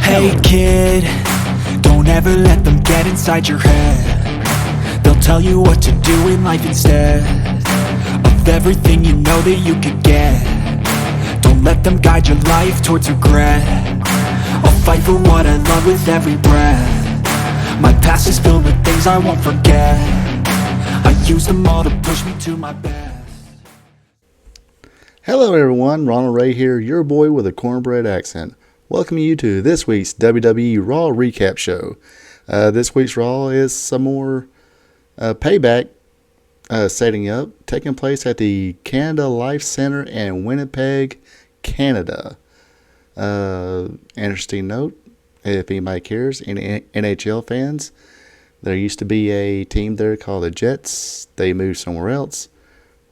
Hey kid, don't ever let them get inside your head. They'll tell you what to do in life instead of everything you know that you could get. Don't let them guide your life towards regret. I'll fight for what I love with every breath. My past is filled with things I won't forget. I use them all to push me to my best. Hello everyone, Ronald Ray here, your boy with a cornbread accent. Welcome you to this week's WWE Raw Recap Show. This week's Raw is some more payback setting up, taking place at the Canada Life Center in Winnipeg, Canada. Interesting note, if anybody cares, any NHL fans, there used to be a team there called the Jets. They moved somewhere else.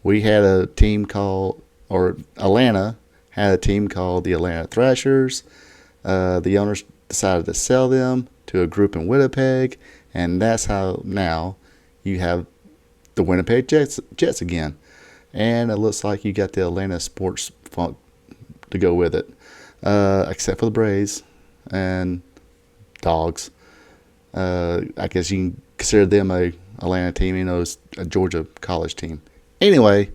We had a team called, or Atlanta had a team called the Atlanta Thrashers. The owners decided to sell them to a group in Winnipeg, and that's how now you have the Winnipeg Jets again. And it looks like you got the Atlanta sports funk to go with it, except for the Braves and Dogs. I guess you can consider them a Atlanta team, you know, it's a Georgia college team. Anyway,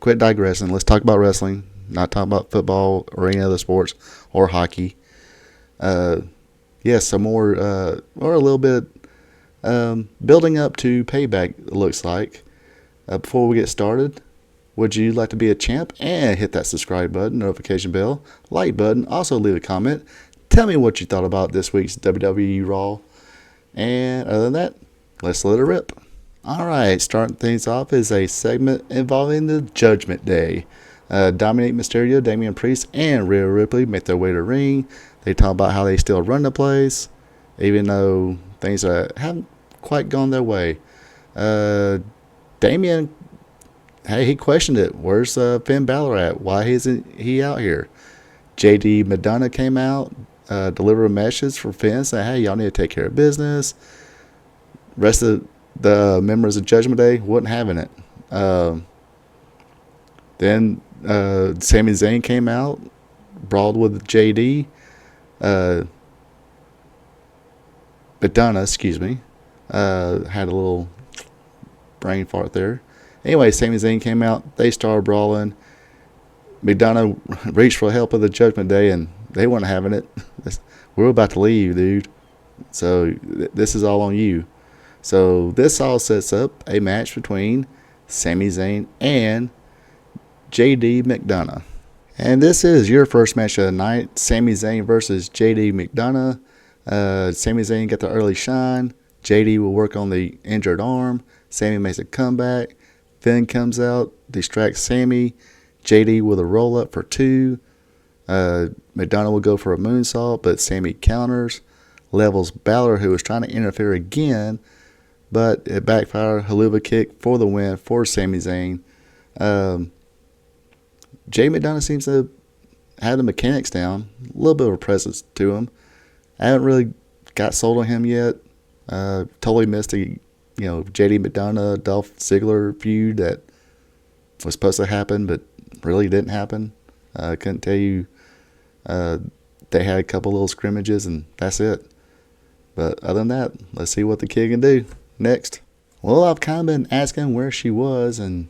quit digressing. Let's talk about wrestling. Not talking about football or any other sports or hockey. Some more, or a little bit, building up to payback, it looks like. Before we get started, would you like to be a champ and hit that subscribe button, notification bell, like button, also leave a comment. Tell me what you thought about this week's WWE Raw. And other than that, let's let it rip. Alright, starting things off is a segment involving the Judgment Day. Dominic Mysterio, Damian Priest, and Rhea Ripley make their way to the ring. They talk about how they still run the place, even though things haven't quite gone their way. Damian, hey, he questioned it. Where's Finn Balor at? Why isn't he out here? JD Madonna came out, delivered a message for Finn, saying, hey, y'all need to take care of business. Rest of the members of Judgment Day wasn't having it. Then Sami Zayn came out, brawled with JD. Madonna, excuse me, had a little brain fart there. Anyway, Sami Zayn came out. They started brawling. Madonna reached for help of the Judgment Day, and they weren't having it. We're about to leave, dude. So this is all on you. So this all sets up a match between Sami Zayn and JD McDonough. And this is your first match of the night. Sami Zayn versus JD McDonough. Sami Zayn got the early shine. JD will work on the injured arm. Sami makes a comeback. Finn comes out, distracts Sami. JD with a roll up for 2. McDonough will go for a moonsault, but Sami counters. Levels Balor, who was trying to interfere again, but it backfired. Haluva kick for the win for Sami Zayn. Jay McDonough seems to have the mechanics down. A little bit of a presence to him. I haven't really got sold on him yet. Totally missed the, JD McDonough, Dolph Ziggler feud that was supposed to happen, but really didn't happen. I couldn't tell you. They had a couple little scrimmages, and that's it. But other than that, let's see what the kid can do next. Well, I've kind of been asking where she was and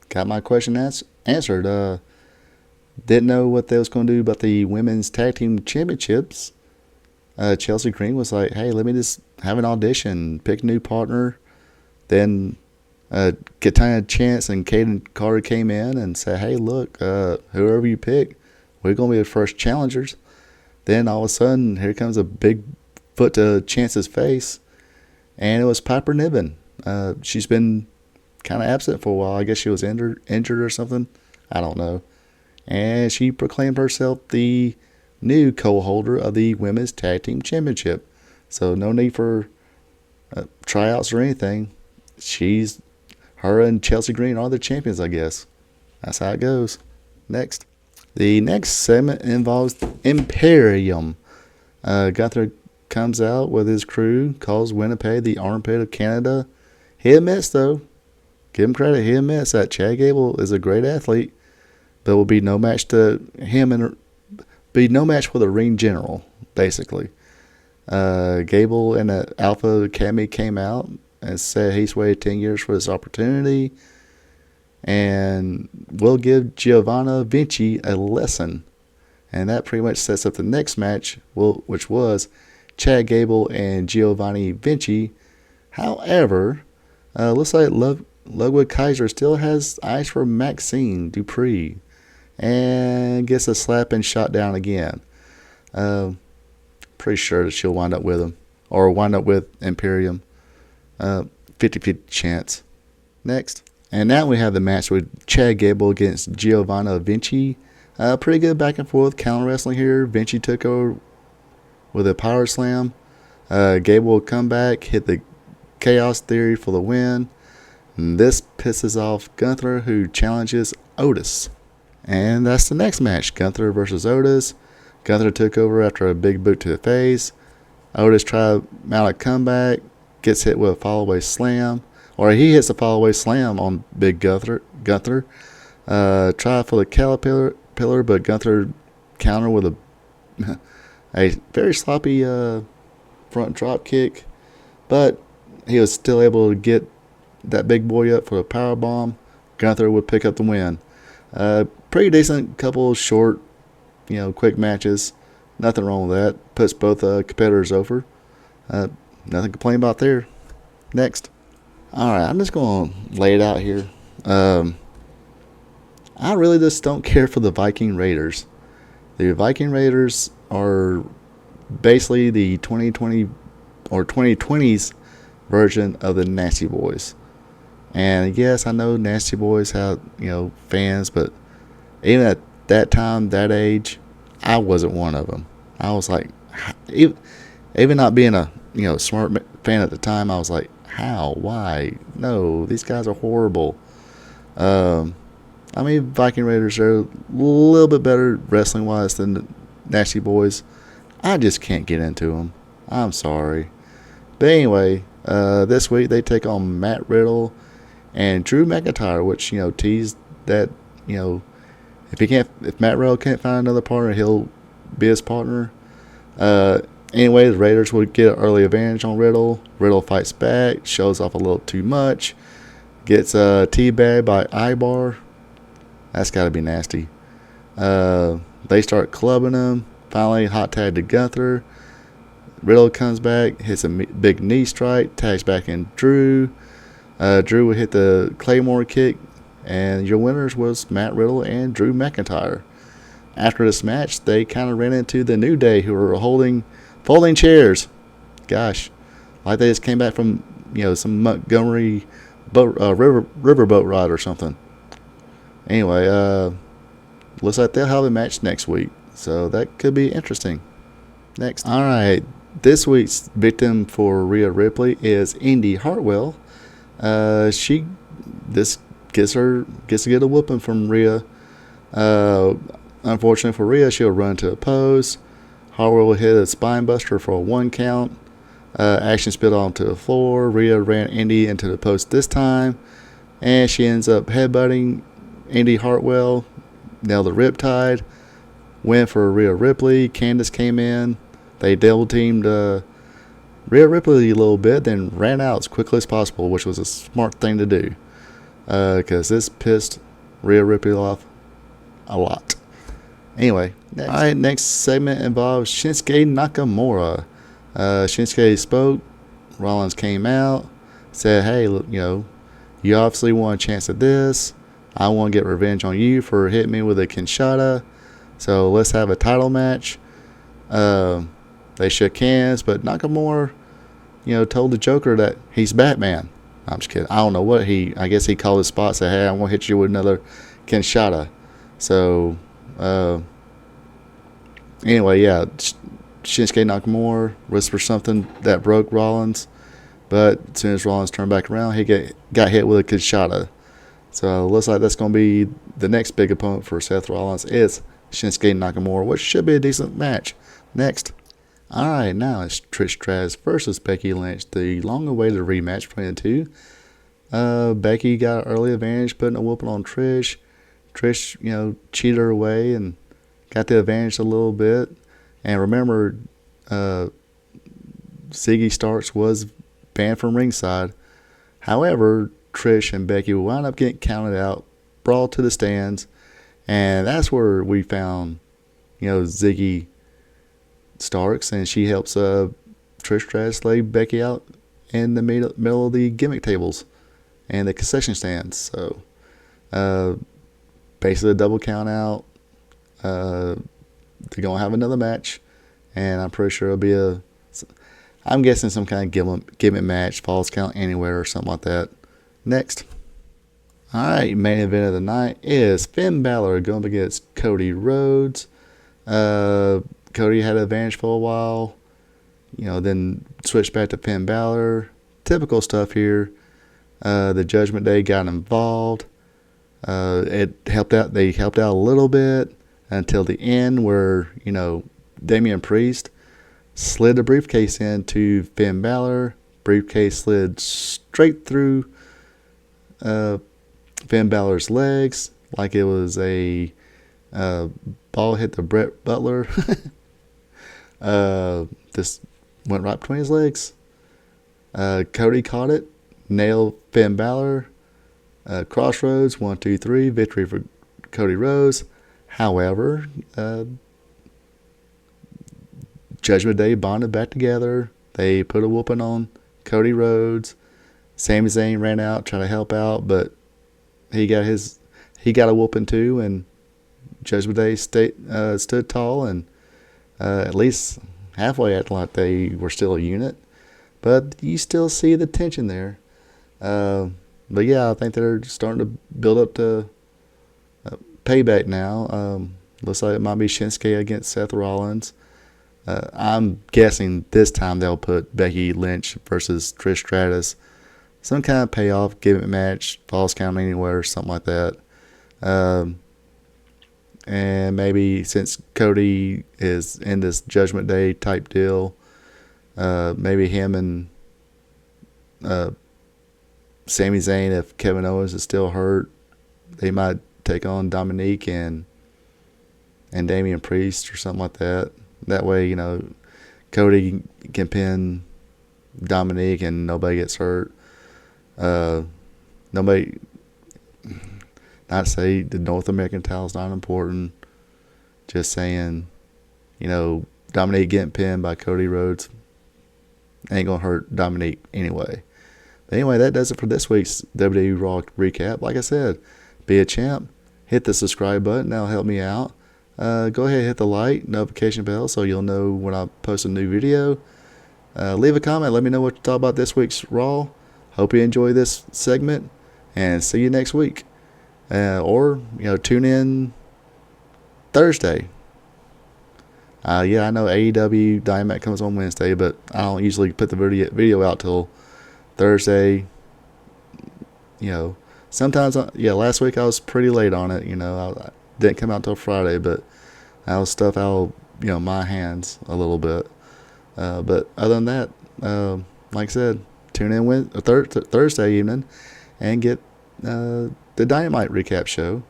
got my question answered. Didn't know what they was going to do about the women's tag team championships. Chelsea Green was like, hey, let me just have an audition, pick a new partner. Then Katana Chance and Kaden Carter came in and said, hey, look, whoever you pick, we're going to be the first challengers. Then all of a sudden, here comes a big foot to Chance's face, and it was Piper Niven. She's been kind of absent for a while. I guess she was injured or something. I don't know. And she proclaimed herself the new co-holder of the Women's Tag Team Championship. So no need for tryouts or anything. Her and Chelsea Green are the champions, I guess. That's how it goes. Next. The next segment involves Imperium. Gunther comes out with his crew, calls Winnipeg the armpit of Canada. He admits, though, give him credit, he admits that Chad Gable is a great athlete, but will be no match to him be no match for the ring general, basically. Gable and the Alpha Academy came out and said he's waited 10 years for this opportunity and will give Giovanna Vinci a lesson. And that pretty much sets up the next match, which was Chad Gable and Giovanni Vinci. However, looks like Ludwig Kaiser still has eyes for Maxine Dupree and gets a slap and shot down again. Pretty sure that she'll wind up with him or wind up with Imperium. 50-50 chance. Next. And now we have the match with Chad Gable against Giovanna Vinci. Pretty good back and forth counter wrestling here. Vinci took over with a power slam. Gable will come back, hit the Chaos Theory for the win. And this pisses off Gunther, who challenges Otis. And that's the next match, Gunther versus Otis. Gunther took over after a big boot to the face. Otis tried mount a comeback, gets hit with a follow-away slam. Or he hits a follow-away slam on Big Gunther. Tried for the caterpillar, but Gunther countered with a very sloppy front drop kick. But he was still able to get that big boy up for a power bomb. Gunther would pick up the win. Pretty decent couple short, quick matches. Nothing wrong with that. Puts both competitors over. Nothing to complain about there. Next. Alright, I'm just going to lay it out here. I really just don't care for the Viking Raiders. The Viking Raiders are basically the 2020 or 2020's version of the Nasty Boys. And yes, I know Nasty Boys have, fans, but even at that time, that age, I wasn't one of them. I was like, even not being a, smart fan at the time, I was like, how? Why? No, these guys are horrible. Viking Raiders are a little bit better wrestling-wise than the Nasty Boys. I just can't get into them. I'm sorry. But anyway, this week they take on Matt Riddle and Drew McIntyre, which, teased that, if Matt Riddle can't find another partner, he'll be his partner. Anyway, the Raiders would get an early advantage on Riddle. Riddle fights back, shows off a little too much, gets teabagged by Ibar. That's got to be nasty. They start clubbing him. Finally, hot tag to Gunther. Riddle comes back, hits a big knee strike, tags back in Drew. Drew would hit the Claymore kick, and your winners was Matt Riddle and Drew McIntyre. After this match, they kind of ran into the New Day, who were holding folding chairs. Gosh, like they just came back from some Montgomery riverboat ride or something. Anyway, looks like they'll have a match next week, so that could be interesting. Next, all right, this week's victim for Rhea Ripley is Indy Hartwell. She gets to get a whooping from Rhea. Unfortunately for Rhea, she'll run to a pose. Hartwell will hit a spine buster for a 1 count. Action spit onto the floor. Rhea ran Indy into the post this time, and she ends up headbutting Indy Hartwell. Nailed the riptide. Win for Rhea Ripley. Candice came in. They double teamed Rhea Ripley a little bit, then ran out as quickly as possible, which was a smart thing to do, because this pissed Rhea Ripley off a lot. Anyway, next segment involves Shinsuke Nakamura. Shinsuke spoke. Rollins came out, said, hey, look, you obviously want a chance at this. I want to get revenge on you for hitting me with a Kinshasa. So let's have a title match. They shook hands, but Nakamura, told the Joker that he's Batman. I'm just kidding. I don't know what I guess he called his spot, said, hey, I'm going to hit you with another Kinshasa. So, anyway, yeah, Shinsuke Nakamura whispered something that broke Rollins, but as soon as Rollins turned back around, he got hit with a Kinshasa. So, it looks like that's going to be the next big opponent for Seth Rollins is Shinsuke Nakamura, which should be a decent match. Next. Alright, now it's Trish Stratus versus Becky Lynch, the long-awaited rematch between the two. Becky got an early advantage, putting a whooping on Trish. Trish, cheated her away, and got the advantage a little bit. And remember, Ziggy Starks was banned from ringside. However, Trish and Becky wound up getting counted out, brought to the stands, and that's where we found, Ziggy Starks, and she helps Trish Stratus lay Becky out in the middle of the gimmick tables and the concession stands. So, basically a double count out. They're going to have another match, and I'm pretty sure it'll be I'm guessing some kind of gimmick match, falls count anywhere or something like that. Next. Alright, main event of the night is Finn Balor going up against Cody Rhodes. Cody had an advantage for a while, then switched back to Finn Balor. Typical stuff here. The Judgment Day got involved. It helped out. They helped out a little bit until the end, where Damian Priest slid the briefcase into Finn Balor. Briefcase slid straight through Finn Balor's legs like it was a ball hit the Brett Butler. Just went right between his legs. Cody caught it, nailed Finn Balor. Crossroads, 1, 2, 3, victory for Cody Rhodes. However, Judgment Day bonded back together. They put a whooping on Cody Rhodes. Sami Zayn ran out trying to help out, but he got a whooping too, and Judgment Day stood tall and at least halfway acted like they were still a unit. But you still see the tension there. But yeah, I think they're starting to build up to payback now. Looks like it might be Shinsuke against Seth Rollins. I'm guessing this time they'll put Becky Lynch versus Trish Stratus. Some kind of payoff, gimmick match, falls count anywhere, or something like that. And maybe since Cody is in this Judgment Day type deal, maybe him and Sami Zayn, if Kevin Owens is still hurt, they might take on Dominique and Damian Priest or something like that. That way, Cody can pin Dominique and nobody gets hurt. Nobody, not say the North American title is not important. Just saying, Dominique getting pinned by Cody Rhodes ain't going to hurt Dominique anyway. But anyway, that does it for this week's WWE Raw Recap. Like I said, be a champ. Hit the subscribe button. That'll help me out. Go ahead and hit the like, notification bell so you'll know when I post a new video. Leave a comment. Let me know what you thought about this week's Raw. Hope you enjoy this segment. And see you next week. Or, tune in Thursday. Yeah, I know AEW Dynamite comes on Wednesday, but I don't usually put the video out till Thursday. Sometimes, last week I was pretty late on it. I didn't come out till Friday, but that was stuff out of, my hands a little bit. But other than that, like I said, tune in Thursday evening and get the Dynamite Recap Show.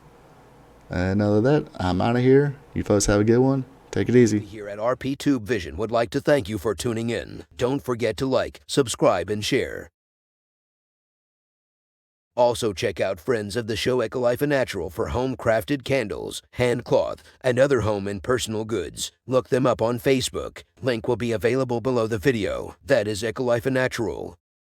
And other than that, I'm out of here. You folks have a good one. Take it easy. Here at RP Tube Vision would like to thank you for tuning in. Don't forget to like, subscribe, and share. Also check out friends of the show Ecolife and Natural for home-crafted candles, hand cloth, and other home and personal goods. Look them up on Facebook. Link will be available below the video. That is Ecolife and Natural.